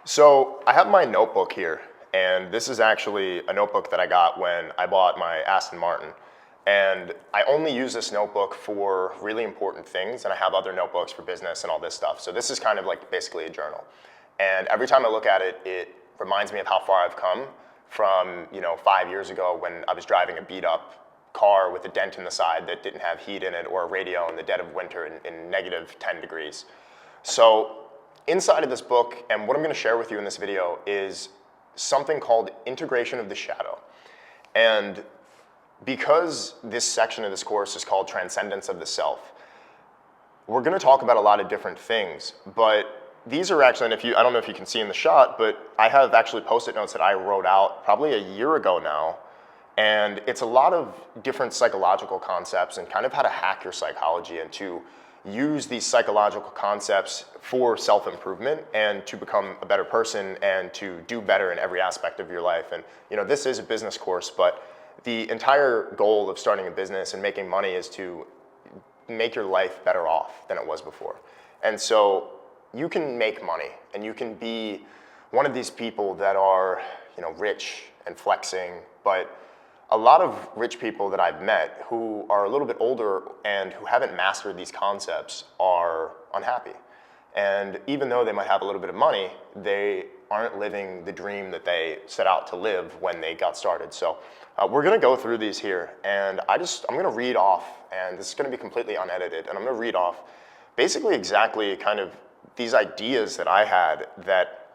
So I have my notebook here, and this is actually a notebook that I got when I bought my Aston Martin. And I only use this notebook for really important things, and I have other notebooks for business and all this stuff. So this is kind of like basically a journal. And every time I look at it, it reminds me of how far I've come from 5 years ago when I was driving a beat up car with a dent in the side that didn't have heat in it or a radio in the dead of winter in negative 10 degrees. So inside of this book, and what I'm going to share with you in this video, is something called integration of the shadow. And because this section of this course is called Transcendence of the Self, we're going to talk about a lot of different things, but these are actually, and I don't know if you can see in the shot, but I have actually Post-it notes that I wrote out probably a year ago now, and it's a lot of different psychological concepts and kind of how to hack your psychology and to use these psychological concepts for self-improvement and to become a better person and to do better in every aspect of your life. And this is a business course, but the entire goal of starting a business and making money is to make your life better off than it was before. And so you can make money and you can be one of these people that are rich and flexing, but a lot of rich people that I've met who are a little bit older and who haven't mastered these concepts are unhappy. And even though they might have a little bit of money, they aren't living the dream that they set out to live when they got started. So we're going to go through these here, and I'm going to read off, and this is going to be completely unedited, and I'm going to read off basically exactly kind of these ideas that I had that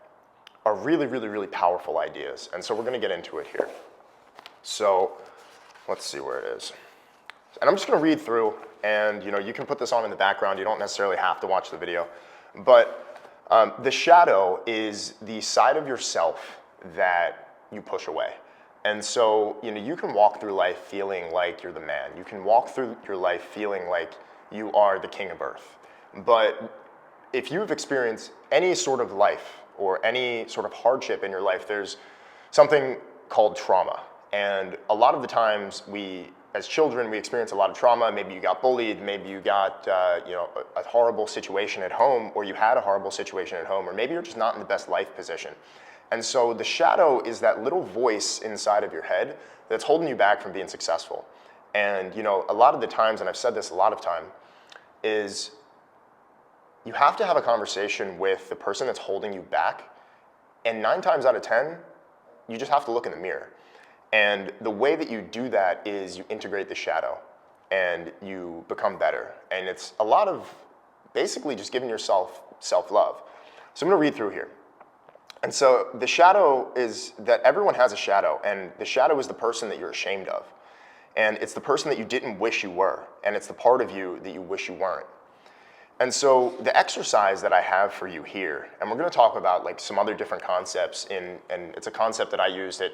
are really, really, really powerful ideas. And so we're going to get into it here. So let's see where it is. And I'm just going to read through, and you can put this on in the background. You don't necessarily have to watch the video. But the shadow is the side of yourself that you push away. And so you can walk through life feeling like you're the man. You can walk through your life feeling like you are the king of earth. But if you've experienced any sort of life or any sort of hardship in your life, there's something called trauma. And a lot of the times as children, we experience a lot of trauma. Maybe you got bullied, maybe you got a horrible situation at home, or you had a horrible situation at home, or maybe you're just not in the best life position. And so the shadow is that little voice inside of your head that's holding you back from being successful. And a lot of the times, and I've said this a lot of time, is you have to have a conversation with the person that's holding you back, and 9 times out of 10, you just have to look in the mirror. And the way that you do that is you integrate the shadow and you become better. And it's a lot of basically just giving yourself self-love. So I'm going to read through here. And so the shadow is that everyone has a shadow, and the shadow is the person that you're ashamed of. And it's the person that you didn't wish you were, and it's the part of you that you wish you weren't. And so the exercise that I have for you here, and we're going to talk about like some other different concepts and it's a concept that I used at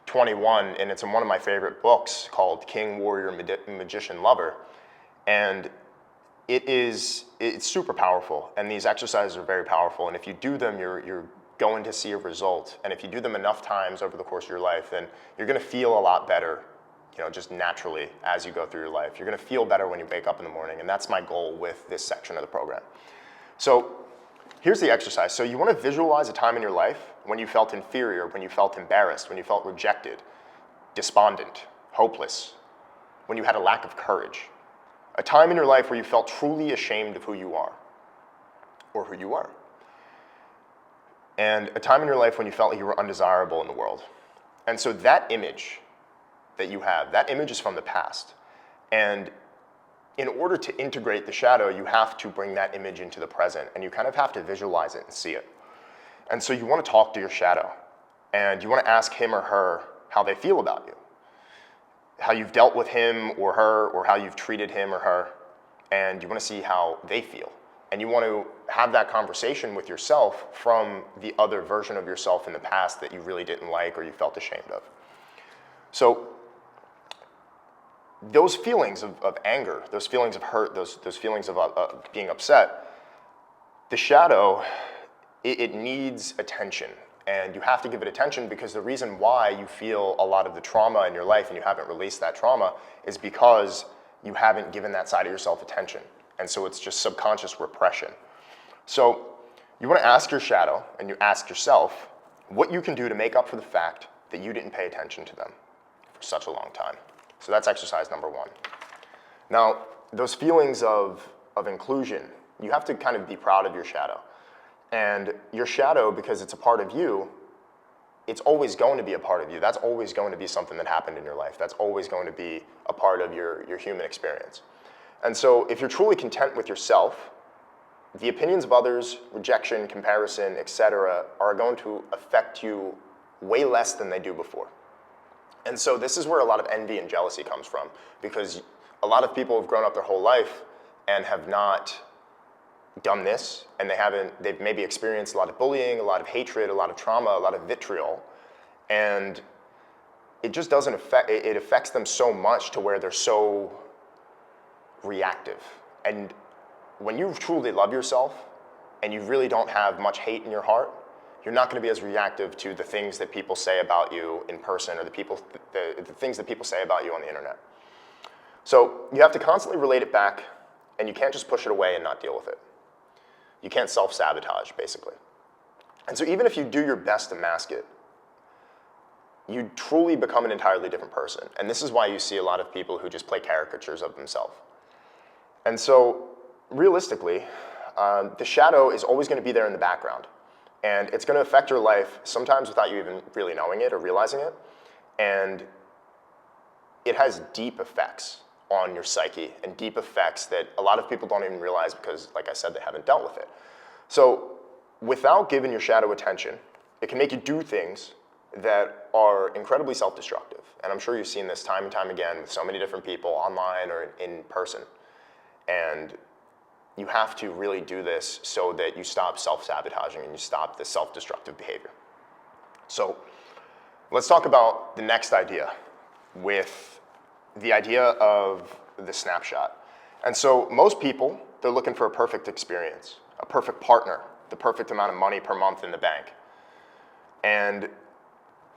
21, and it's in one of my favorite books called King, Warrior, Magician, Lover. And it's super powerful, and these exercises are very powerful, and if you do them, you're going to see a result. And if you do them enough times over the course of your life, then you're going to feel a lot better, just naturally as you go through your life. You're going to feel better when you wake up in the morning, and that's my goal with this section of the program. So here's the exercise. So you want to visualize a time in your life when you felt inferior, when you felt embarrassed, when you felt rejected, despondent, hopeless, when you had a lack of courage. A time in your life where you felt truly ashamed of who you are or who you were. And a time in your life when you felt like you were undesirable in the world. And so that image that you have, that image is from the past. And in order to integrate the shadow, you have to bring that image into the present, and you kind of have to visualize it and see it. And so you want to talk to your shadow, and you want to ask him or her how they feel about you, how you've dealt with him or her, or how you've treated him or her, and you want to see how they feel. And you want to have that conversation with yourself from the other version of yourself in the past that you really didn't like or you felt ashamed of. So those feelings of anger, those feelings of hurt, those feelings of being upset, the shadow, it needs attention. And you have to give it attention because the reason why you feel a lot of the trauma in your life and you haven't released that trauma is because you haven't given that side of yourself attention. And so it's just subconscious repression. So You want to ask your shadow, and you ask yourself, what you can do to make up for the fact that you didn't pay attention to them for such a long time. So that's exercise number 1. Now, those feelings of inclusion, you have to kind of be proud of your shadow. And your shadow, because it's a part of you, it's always going to be a part of you. That's always going to be something that happened in your life. That's always going to be a part of your human experience. And so if you're truly content with yourself, the opinions of others, rejection, comparison, etc., are going to affect you way less than they do before. And so this is where a lot of envy and jealousy comes from, because a lot of people have grown up their whole life and have not done this, and they've maybe experienced a lot of bullying, a lot of hatred, a lot of trauma, a lot of vitriol, and it just doesn't it affects them so much to where they're so reactive. And when you truly love yourself and you really don't have much hate in your heart, you're not going to be as reactive to the things that people say about you in person, or the things that people say about you on the internet. So you have to constantly relate it back, and you can't just push it away and not deal with it. You can't self-sabotage, basically. And so even if you do your best to mask it, you truly become an entirely different person. And this is why you see a lot of people who just play caricatures of themselves. And so realistically, the shadow is always going to be there in the background. And it's going to affect your life sometimes without you even really knowing it or realizing it. And it has deep effects on your psyche, and deep effects that a lot of people don't even realize because, like I said, they haven't dealt with it. So without giving your shadow attention, it can make you do things that are incredibly self-destructive. And I'm sure you've seen this time and time again with so many different people online or in person. And you have to really do this so that you stop self-sabotaging and you stop the self-destructive behavior. So let's talk about the next idea, with the idea of the snapshot. And so most people, they're looking for a perfect experience, a perfect partner, the perfect amount of money per month in the bank. And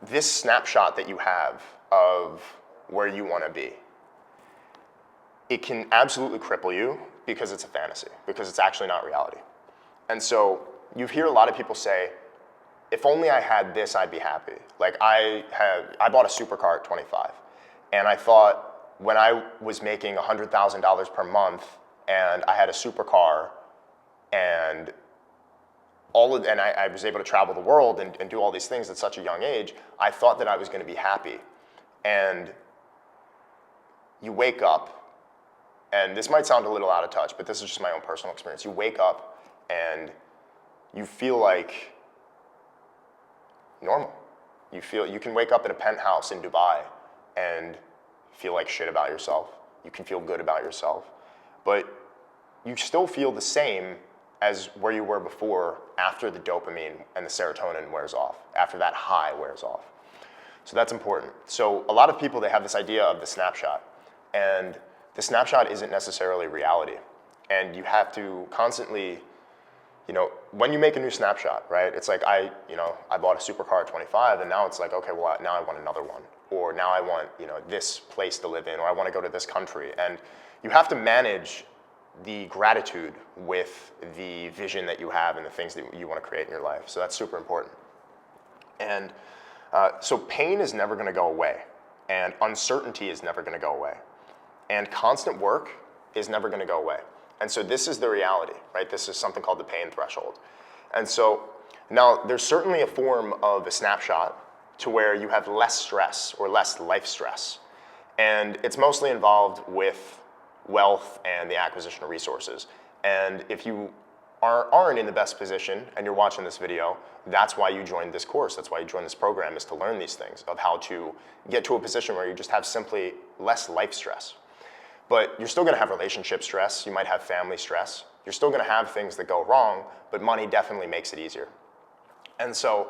this snapshot that you have of where you want to be, it can absolutely cripple you because it's a fantasy, because it's actually not reality. And so you hear a lot of people say, if only I had this, I'd be happy. Like I bought a supercar at 25, and I thought when I was making $100,000 per month and I had a supercar and I was able to travel the world and do all these things at such a young age, I thought that I was going to be happy. And you wake up, and this might sound a little out of touch, but this is just my own personal experience. You wake up and you feel like normal. You can wake up in a penthouse in Dubai and feel like shit about yourself. You can feel good about yourself, but you still feel the same as where you were before after the dopamine and the serotonin wears off, after that high wears off. So that's important. So a lot of people, they have this idea of the snapshot, and the snapshot isn't necessarily reality. And you have to constantly, when you make a new snapshot, right? It's like I bought a supercar at 25, and now it's like, okay, well, now I want another one. Or now I want, this place to live in, or I want to go to this country. And you have to manage the gratitude with the vision that you have and the things that you want to create in your life. So that's super important. And so pain is never going to go away, and uncertainty is never going to go away, and constant work is never going to go away. And so this is the reality, right? This is something called the pain threshold. And so now there's certainly a form of a snapshot to where you have less stress or less life stress. And it's mostly involved with wealth and the acquisition of resources. And if you aren't in the best position and you're watching this video, that's why you joined this course. That's why you joined this program, is to learn these things of how to get to a position where you just have simply less life stress. But you're still going to have relationship stress. You might have family stress. You're still going to have things that go wrong, but money definitely makes it easier. And so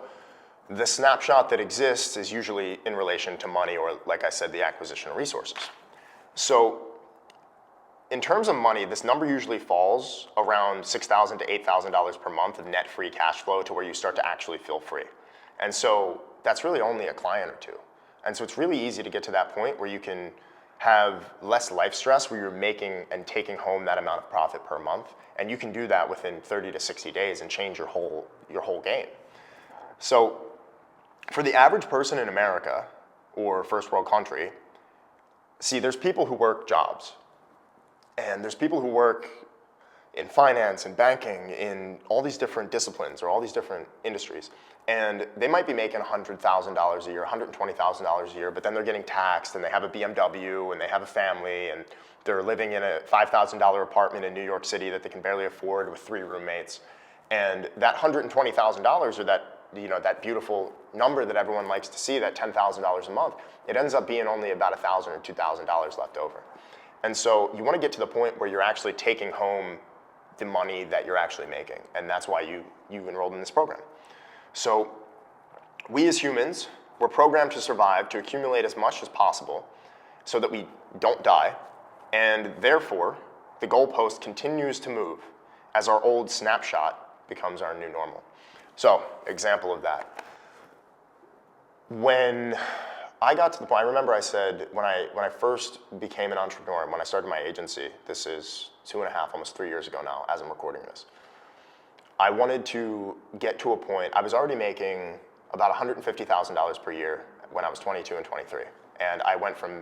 the snapshot that exists is usually in relation to money, or like I said, the acquisition of resources. So in terms of money, this number usually falls around $6,000 to $8,000 per month of net free cash flow, to where you start to actually feel free. And so that's really only a client or two. And so it's really easy to get to that point where you can have less life stress where you're making and taking home that amount of profit per month. And you can do that within 30 to 60 days and change your whole game. So for the average person in America or first world country, see, there's people who work jobs, and there's people who work in finance and banking, in all these different disciplines or all these different industries. And they might be making $100,000 a year, $120,000 a year, but then they're getting taxed and they have a BMW and they have a family and they're living in a $5,000 apartment in New York City that they can barely afford with 3 roommates. And that $120,000 or that beautiful number that everyone likes to see, that $10,000 a month, it ends up being only about $1,000 or $2,000 left over. And so you want to get to the point where you're actually taking home the money that you're actually making. And that's why you enrolled in this program. So we as humans, we're programmed to survive, to accumulate as much as possible so that we don't die. And therefore, the goalpost continues to move as our old snapshot becomes our new normal. So, example of that. When I got to the point, I remember I said, when I first became an entrepreneur, when I started my agency, this is 2.5, almost 3 years ago now, as I'm recording this, I wanted to get to a point, I was already making about $150,000 per year when I was 22 and 23. And I went from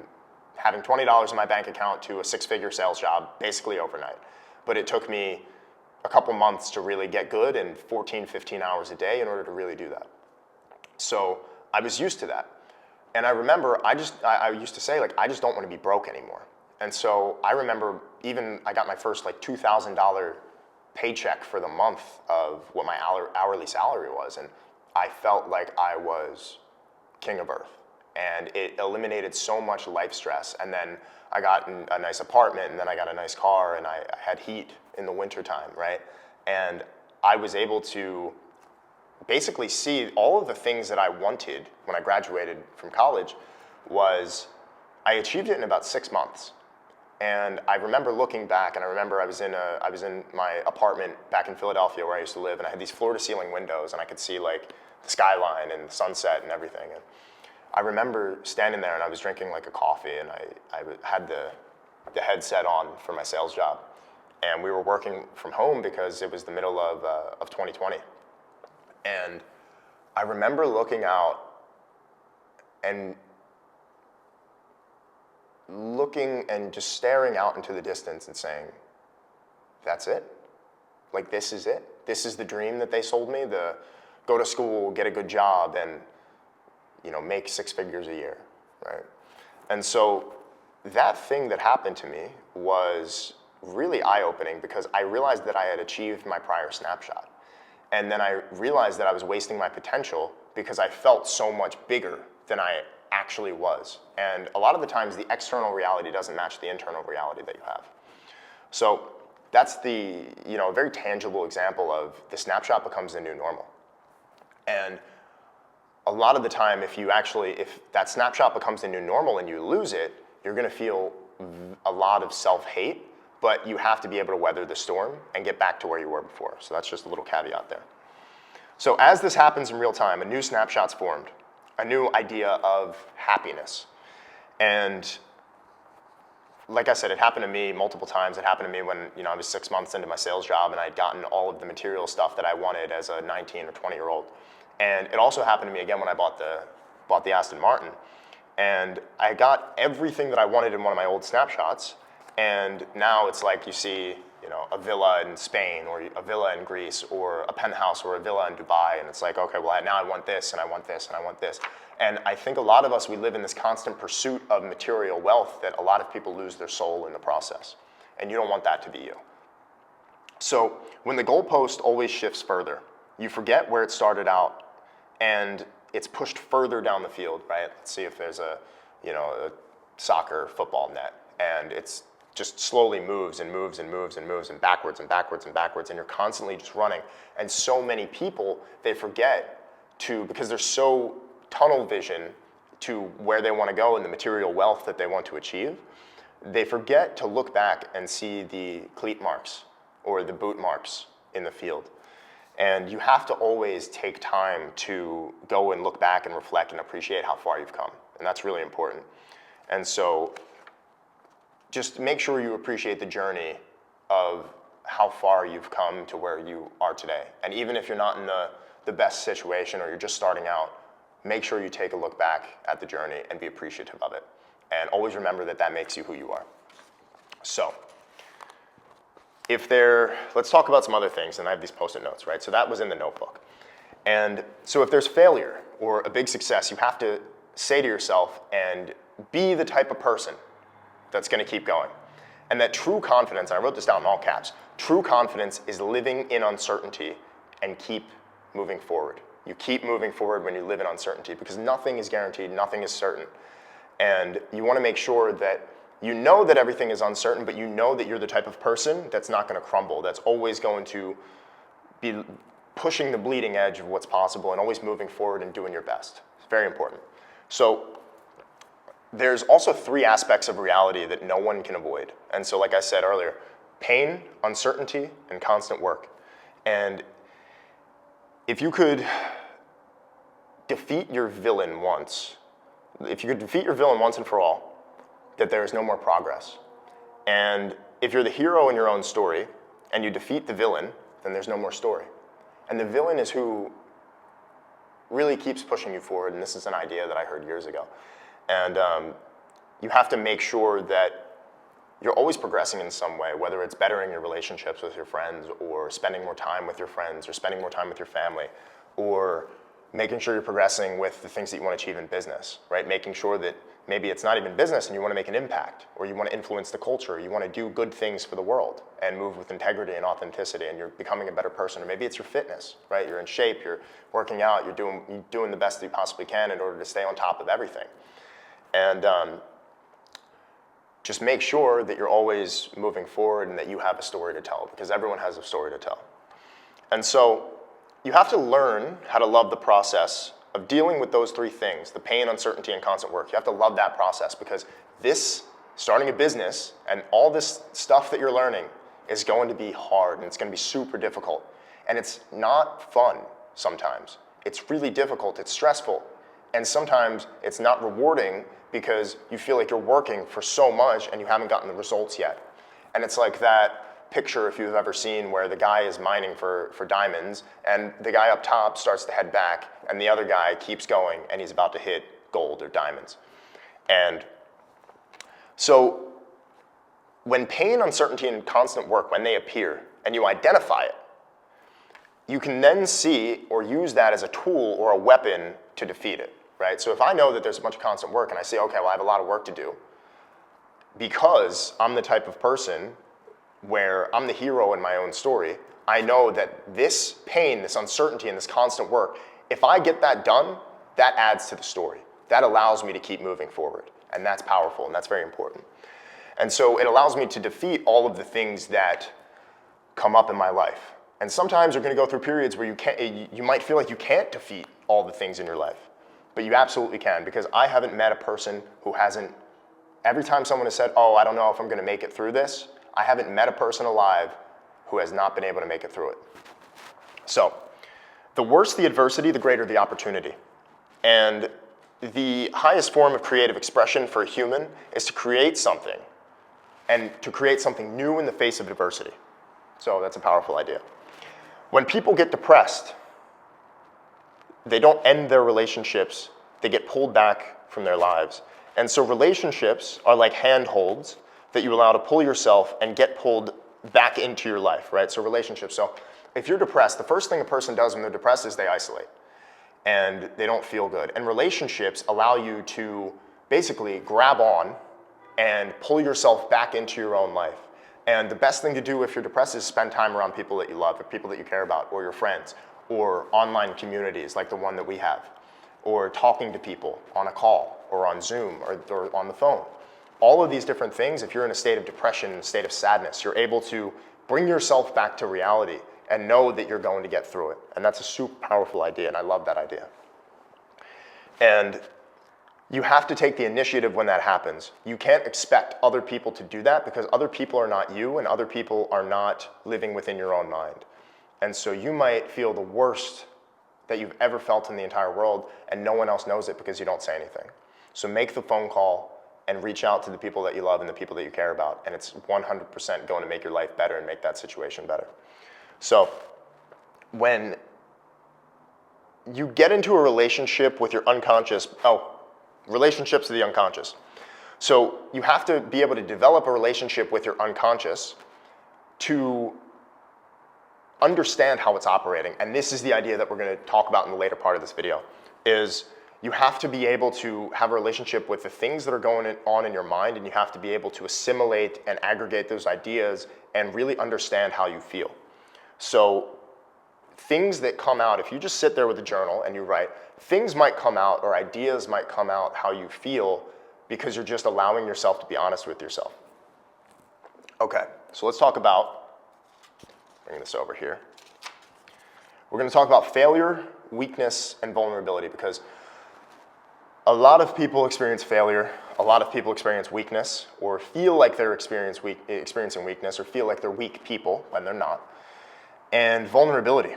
having $20 in my bank account to a 6-figure sales job basically overnight. But it took me a couple months to really get good and 14, 15 hours a day in order to really do that. So I was used to that. And I remember I used to say, like, I just don't want to be broke anymore. And so I remember I got my first like $2,000 paycheck for the month of what my hourly salary was. And I felt like I was king of earth. And it eliminated so much life stress. And then I got a nice apartment, and then I got a nice car, and I had heat in the wintertime, right? And I was able to basically see all of the things that I wanted when I graduated from college. I achieved it in about 6 months. And I remember looking back, and I remember I was in my apartment back in Philadelphia where I used to live, and I had these floor-to-ceiling windows, and I could see like the skyline and the sunset and everything. And I remember standing there, and I was drinking like a coffee, and I had the headset on for my sales job, and we were working from home because it was the middle of 2020. And I remember looking out and just staring out into the distance and saying, that's it? Like, this is it? This is the dream that they sold me? The go to school, get a good job, and make 6 figures a year, right? And so that thing that happened to me was really eye-opening because I realized that I had achieved my prior snapshot. And then I realized that I was wasting my potential because I felt so much bigger than I actually was. And a lot of the times the external reality doesn't match the internal reality that you have. So that's a very tangible example of the snapshot becomes the new normal. And a lot of the time, if that snapshot becomes the new normal and you lose it, you're gonna feel a lot of self-hate, but you have to be able to weather the storm and get back to where you were before. So that's just a little caveat there. So as this happens in real time, a new snapshot's formed, a new idea of happiness. And like I said, it happened to me multiple times. It happened to me when I was 6 months into my sales job and I'd gotten all of the material stuff that I wanted as a 19 or 20-year-old. And it also happened to me again when I bought the Aston Martin. And I got everything that I wanted in one of my old snapshots. And now it's like you see, a villa in Spain or a villa in Greece or a penthouse or a villa in Dubai. And it's like, okay, well, now I want this and I want this and I want this. And I think a lot of us, we live in this constant pursuit of material wealth that a lot of people lose their soul in the process. And you don't want that to be you. So when the goalpost always shifts further, you forget where it started out and it's pushed further down the field, right? Let's see if there's a soccer football net, and it's just slowly moves and moves and moves and moves and backwards and backwards and backwards, and you're constantly just running. And so many people, they forget because they're so tunnel vision to where they want to go and the material wealth that they want to achieve, they forget to look back and see the cleat marks or the boot marks in the field. And you have to always take time to go and look back and reflect and appreciate how far you've come. And that's really important. And so just make sure you appreciate the journey of how far you've come to where you are today. And even if you're not in the best situation or you're just starting out, make sure you take a look back at the journey and be appreciative of it. And always remember that that makes you who you are. So, let's talk about some other things, and I have these post-it notes, right? So that was in the notebook. And so if there's failure or a big success, you have to say to yourself and be the type of person that's gonna keep going. And that true confidence, and I wrote this down in all caps, true confidence is living in uncertainty and keep moving forward. You keep moving forward when you live in uncertainty because nothing is guaranteed, nothing is certain. And you wanna make sure that you know that everything is uncertain, but you know that you're the type of person that's not gonna crumble, that's always going to be pushing the bleeding edge of what's possible and always moving forward and doing your best. It's very important. So there's also 3 aspects of reality that no one can avoid. And so like I said earlier, pain, uncertainty, and constant work. And if you could defeat your villain once, if you could defeat your villain once and for all, that there is no more progress. And if you're the hero in your own story and you defeat the villain, then there's no more story. And the villain is who really keeps pushing you forward, and this is an idea that I heard years ago. And you have to make sure that you're always progressing in some way, whether it's bettering your relationships with your friends or spending more time with your friends or spending more time with your family or making sure you're progressing with the things that you want to achieve in business, right? Making sure that maybe it's not even business and you want to make an impact or you want to influence the culture, you want to do good things for the world and move with integrity and authenticity and you're becoming a better person. Or maybe it's your fitness, right? You're in shape, you're working out, you're doing the best that you possibly can in order to stay on top of everything. And just make sure that you're always moving forward and that you have a story to tell because everyone has a story to tell. And so you have to learn how to love the process of dealing with those 3 things, the pain, uncertainty, and constant work. You have to love that process because starting a business and all this stuff that you're learning is going to be hard and it's going to be super difficult. And it's not fun sometimes. It's really difficult, it's stressful. And sometimes it's not rewarding because you feel like you're working for so much and you haven't gotten the results yet. And it's like that picture, if you've ever seen, where the guy is mining for diamonds and the guy up top starts to head back and the other guy keeps going and he's about to hit gold or diamonds. And so when pain, uncertainty, and constant work, when they appear and you identify it, you can then see or use that as a tool or a weapon to defeat it, right? So if I know that there's a bunch of constant work and I say, okay, well, I have a lot of work to do, because I'm the type of person where I'm the hero in my own story, I know that this pain, this uncertainty, and this constant work, if I get that done, that adds to the story. That allows me to keep moving forward. And that's powerful, and that's very important. And so it allows me to defeat all of the things that come up in my life. And sometimes you're gonna go through periods where you might feel like you can't defeat all the things in your life. But you absolutely can, because I haven't met a person who hasn't, every time someone has said, oh, I don't know if I'm gonna make it through this, I haven't met a person alive who has not been able to make it through it. So, the worse the adversity, the greater the opportunity. And the highest form of creative expression for a human is to create something, and to create something new in the face of adversity. So that's a powerful idea. When people get depressed, they don't end their relationships, they get pulled back from their lives. And so relationships are like handholds that you allow to pull yourself and get pulled back into your life, right? So relationships. So if you're depressed, the first thing a person does when they're depressed is they isolate and they don't feel good. And relationships allow you to basically grab on and pull yourself back into your own life. And the best thing to do if you're depressed is spend time around people that you love or people that you care about or your friends or online communities like the one that we have or talking to people on a call or on Zoom or on the phone. All of these different things, if you're in a state of depression, a state of sadness, you're able to bring yourself back to reality and know that you're going to get through it. And that's a super powerful idea, and I love that idea. And you have to take the initiative when that happens. You can't expect other people to do that because other people are not you and other people are not living within your own mind. And so you might feel the worst that you've ever felt in the entire world and no one else knows it because you don't say anything. So make the phone call and reach out to the people that you love and the people that you care about. And it's 100% going to make your life better and make that situation better. So when you get into a relationship with your unconscious, relationships to the unconscious. So you have to be able to develop a relationship with your unconscious to understand how it's operating. And this is the idea that we're going to talk about in the later part of this video, is you have to be able to have a relationship with the things that are going on in your mind, and you have to be able to assimilate and aggregate those ideas and really understand how you feel. So things that come out, if you just sit there with a journal and you write, things might come out or ideas might come out how you feel because you're just allowing yourself to be honest with yourself. Okay, so let's talk about, bring this over here. We're going to talk about failure, weakness, and vulnerability, because a lot of people experience failure, a lot of people experience weakness, or feel like they're experiencing weakness, or feel like they're weak people when they're not, and vulnerability.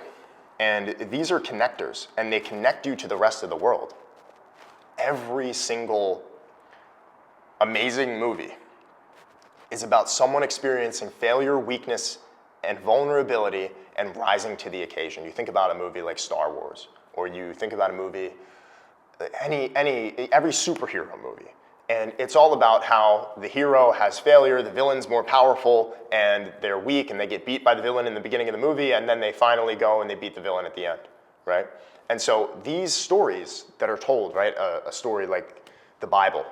And these are connectors, and they connect you to the rest of the world. Every single amazing movie is about someone experiencing failure, weakness, and vulnerability and rising to the occasion. You think about a movie like Star Wars, or you think about a movie, every superhero movie. And it's all about how the hero has failure, the villain's more powerful, and they're weak, and they get beat by the villain in the beginning of the movie, and then they finally go and they beat the villain at the end, right? And so these stories that are told, right, a story like the Bible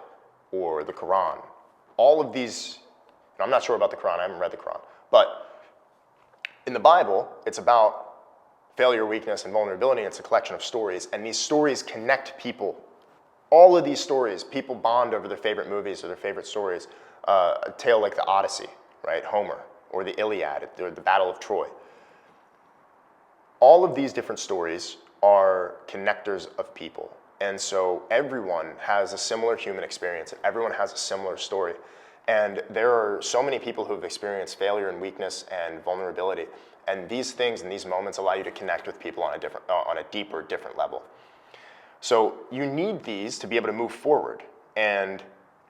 or the Quran, all of these, I'm not sure about the Quran, I haven't read the Quran, but in the Bible, it's about failure, weakness, and vulnerability. It's a collection of stories, and these stories connect people. All of these stories, people bond over their favorite movies or their favorite stories. A tale like the Odyssey, right, Homer, or the Iliad, or the Battle of Troy. All of these different stories are connectors of people. And so everyone has a similar human experience, and everyone has a similar story. And there are so many people who have experienced failure and weakness and vulnerability. And these things and these moments allow you to connect with people on a deeper, different level. So you need these to be able to move forward. And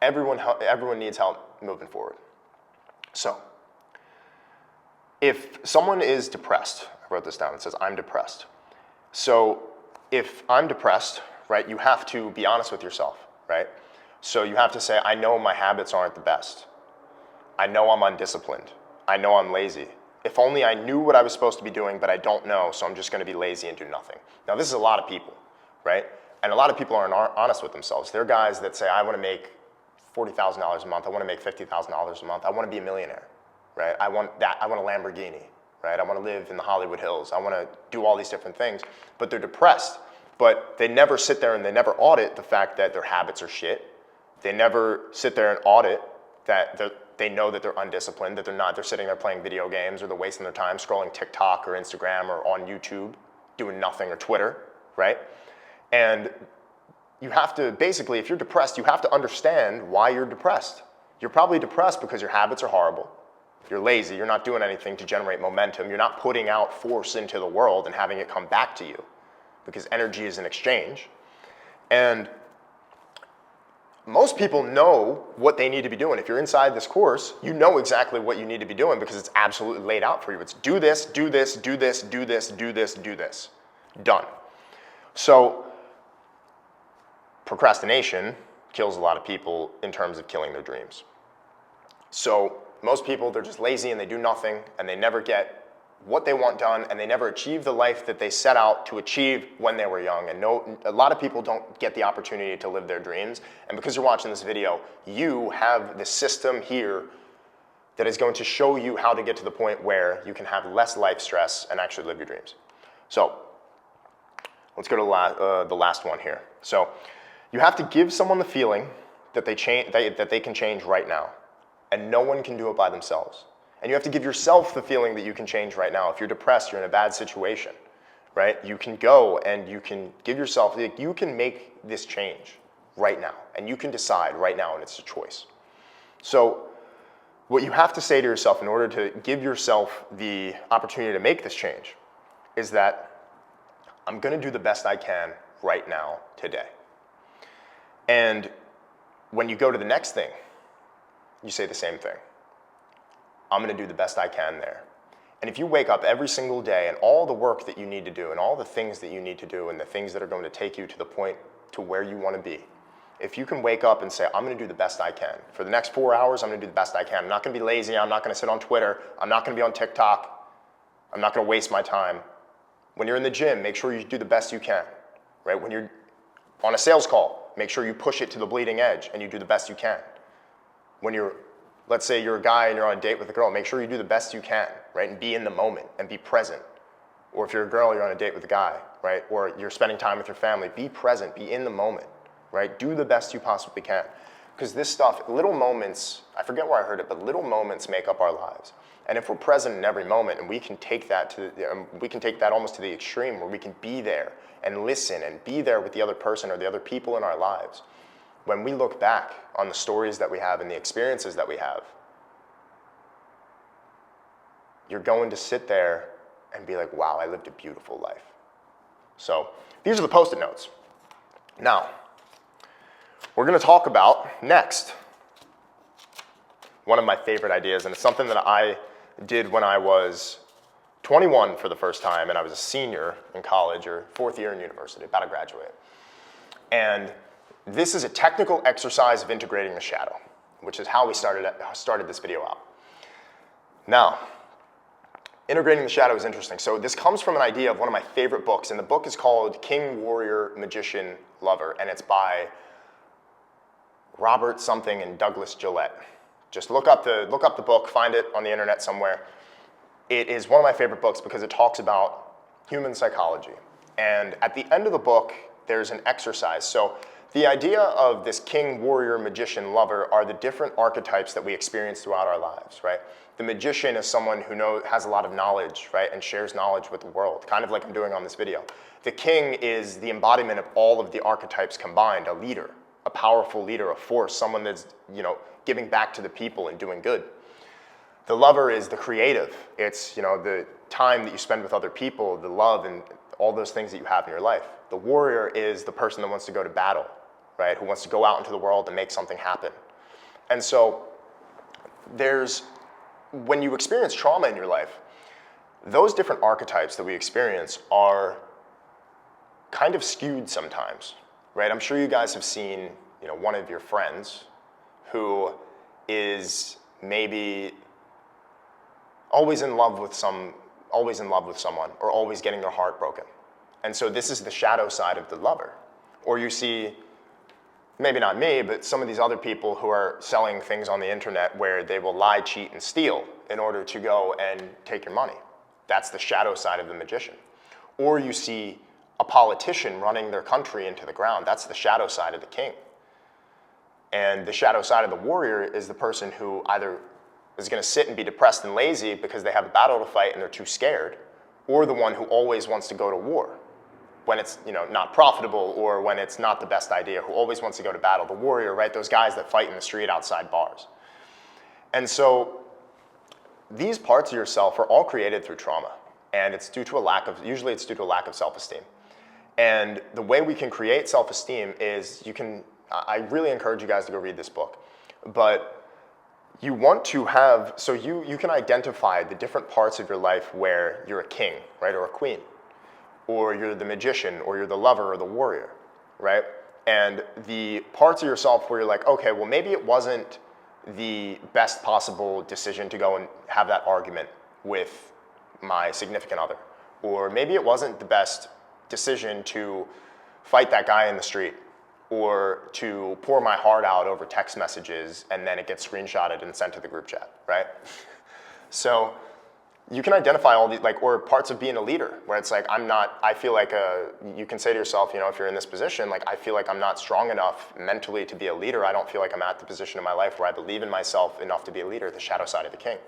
everyone needs help moving forward. So if someone is depressed, I wrote this down, it says, I'm depressed. So if I'm depressed, right, you have to be honest with yourself, right? So you have to say, I know my habits aren't the best. I know I'm undisciplined. I know I'm lazy. If only I knew what I was supposed to be doing, but I don't know, so I'm just going to be lazy and do nothing. Now, this is a lot of people, right? And a lot of people aren't honest with themselves. They're guys that say, I want to make $40,000 a month. I want to make $50,000 a month. I want to be a millionaire, right? I want that. I want a Lamborghini, right? I want to live in the Hollywood Hills. I want to do all these different things, but they're depressed. But they never sit there and they never audit the fact that their habits are shit. They never sit there and audit that they know that they're undisciplined, that they're sitting there playing video games, or they're wasting their time scrolling TikTok or Instagram or on YouTube, doing nothing, or Twitter, right? And you have to, basically, if you're depressed, you have to understand why you're depressed. You're probably depressed because your habits are horrible. You're lazy, you're not doing anything to generate momentum, you're not putting out force into the world and having it come back to you, because energy is an exchange. And most people know what they need to be doing. If you're inside this course, you know exactly what you need to be doing because it's absolutely laid out for you. It's do this, do this, do this, do this, do this, do this. Done. So procrastination kills a lot of people in terms of killing their dreams. So most people, they're just lazy and they do nothing and they never get what they want done, and they never achieve the life that they set out to achieve when they were young. And a lot of people don't get the opportunity to live their dreams. And because you're watching this video, you have the system here that is going to show you how to get to the point where you can have less life stress and actually live your dreams. So let's go to the last one here. So you have to give someone the feeling that they can change right now, and no one can do it by themselves. And you have to give yourself the feeling that you can change right now. If you're depressed, you're in a bad situation, right? You can go and you can give yourself, you can make this change right now. And you can decide right now, and it's a choice. So what you have to say to yourself in order to give yourself the opportunity to make this change is that I'm going to do the best I can right now, today. And when you go to the next thing, you say the same thing. I'm going to do the best I can there. And if you wake up every single day and all the work that you need to do and all the things that you need to do and the things that are going to take you to the point to where you want to be, if you can wake up and say, I'm going to do the best I can. For the next 4 hours, I'm going to do the best I can. I'm not going to be lazy. I'm not going to sit on Twitter. I'm not going to be on TikTok. I'm not going to waste my time. When you're in the gym, make sure you do the best you can, right? When you're on a sales call, make sure you push it to the bleeding edge and you do the best you can. When you're, let's say you're a guy and you're on a date with a girl, make sure you do the best you can, right? And be in the moment and be present. Or if you're a girl, you're on a date with a guy, right? Or you're spending time with your family, be present, be in the moment, right? Do the best you possibly can. Because this stuff, little moments, I forget where I heard it, but little moments make up our lives. And if we're present in every moment, and we can take that almost to the extreme, where we can be there and listen and be there with the other person or the other people in our lives, when we look back on the stories that we have and the experiences that we have, you're going to sit there and be like, wow, I lived a beautiful life. So these are the Post-it notes. Now, we're going to talk about next one of my favorite ideas, and it's something that I did when I was 21 for the first time, and I was a senior in college or fourth year in university, about to graduate. And this is a technical exercise of integrating the shadow, which is how we started this video out. Now, integrating the shadow is interesting. So this comes from an idea of one of my favorite books, and the book is called King, Warrior, Magician, Lover, and it's by Robert something and Douglas Gillette. Just look up the book, find it on the internet somewhere. It is one of my favorite books because it talks about human psychology. And at the end of the book, there's an exercise. So the idea of this king, warrior, magician, lover are the different archetypes that we experience throughout our lives, right? The magician is someone who has a lot of knowledge, right, and shares knowledge with the world, kind of like I'm doing on this video. The king is the embodiment of all of the archetypes combined, a leader, a powerful leader, a force, someone that's, giving back to the people and doing good. The lover is the creative. It's, the time that you spend with other people, the love and all those things that you have in your life. The warrior is the person that wants to go to battle, right? Who wants to go out into the world and make something happen. And so when you experience trauma in your life, those different archetypes that we experience are kind of skewed sometimes, right? I'm sure you guys have seen, one of your friends who is maybe always in love with someone, or always getting their heart broken. And so this is the shadow side of the lover. Or you see, maybe not me, but some of these other people who are selling things on the internet where they will lie, cheat, and steal in order to go and take your money. That's the shadow side of the magician. Or you see a politician running their country into the ground. That's the shadow side of the king. And the shadow side of the warrior is the person who either is going to sit and be depressed and lazy because they have a battle to fight and they're too scared, or the one who always wants to go to war when it's not profitable or when it's not the best idea, who always wants to go to battle. The warrior, right? Those guys that fight in the street outside bars. And so these parts of yourself are all created through trauma, and it's due to usually it's due to a lack of self-esteem. And the way we can create self-esteem is I really encourage you guys to go read this book, but you want to have, so you can identify the different parts of your life where you're a king, right, or a queen, or you're the magician, or you're the lover or the warrior, right? And the parts of yourself where you're like, okay, well, maybe it wasn't the best possible decision to go and have that argument with my significant other, or maybe it wasn't the best decision to fight that guy in the street, or to pour my heart out over text messages and then it gets screenshotted and sent to the group chat, right? So you can identify all these, or parts of being a leader where it's like, I feel like you can say to yourself, if you're in this position, I feel like I'm not strong enough mentally to be a leader. I don't feel like I'm at the position in my life where I believe in myself enough to be a leader, the shadow side of the king.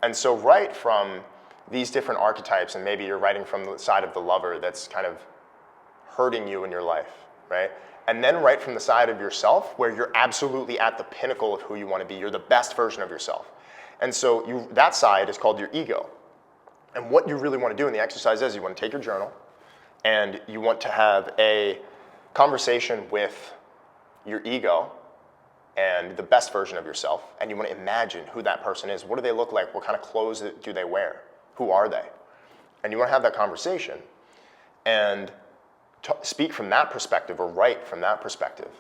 And so right from these different archetypes, and maybe you're writing from the side of the lover that's kind of hurting you in your life, right? And then right from the side of yourself where you're absolutely at the pinnacle of who you want to be. You're the best version of yourself. And so that side is called your ego. And what you really want to do in the exercise is you want to take your journal and you want to have a conversation with your ego and the best version of yourself, and you want to imagine who that person is. What do they look like? What kind of clothes do they wear? Who are they? And you want to have that conversation and speak from that perspective or write from that perspective,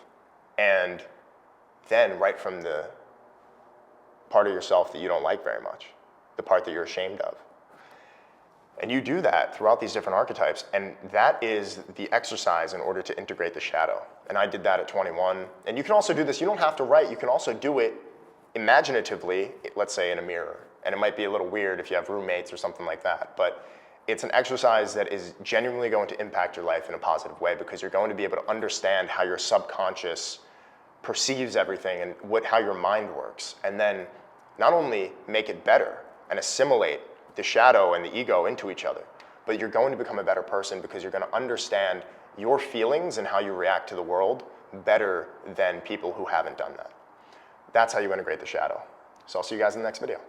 and then write from the part of yourself that you don't like very much, the part that you're ashamed of. And you do that throughout these different archetypes, and that is the exercise in order to integrate the shadow. And I did that at 21. And you can also do this, you don't have to write, you can also do it imaginatively, let's say in a mirror. And it might be a little weird if you have roommates or something like that, but it's an exercise that is genuinely going to impact your life in a positive way, because you're going to be able to understand how your subconscious perceives everything and how your mind works. And then not only make it better and assimilate the shadow and the ego into each other, but you're going to become a better person because you're going to understand your feelings and how you react to the world better than people who haven't done that. That's how you integrate the shadow. So I'll see you guys in the next video.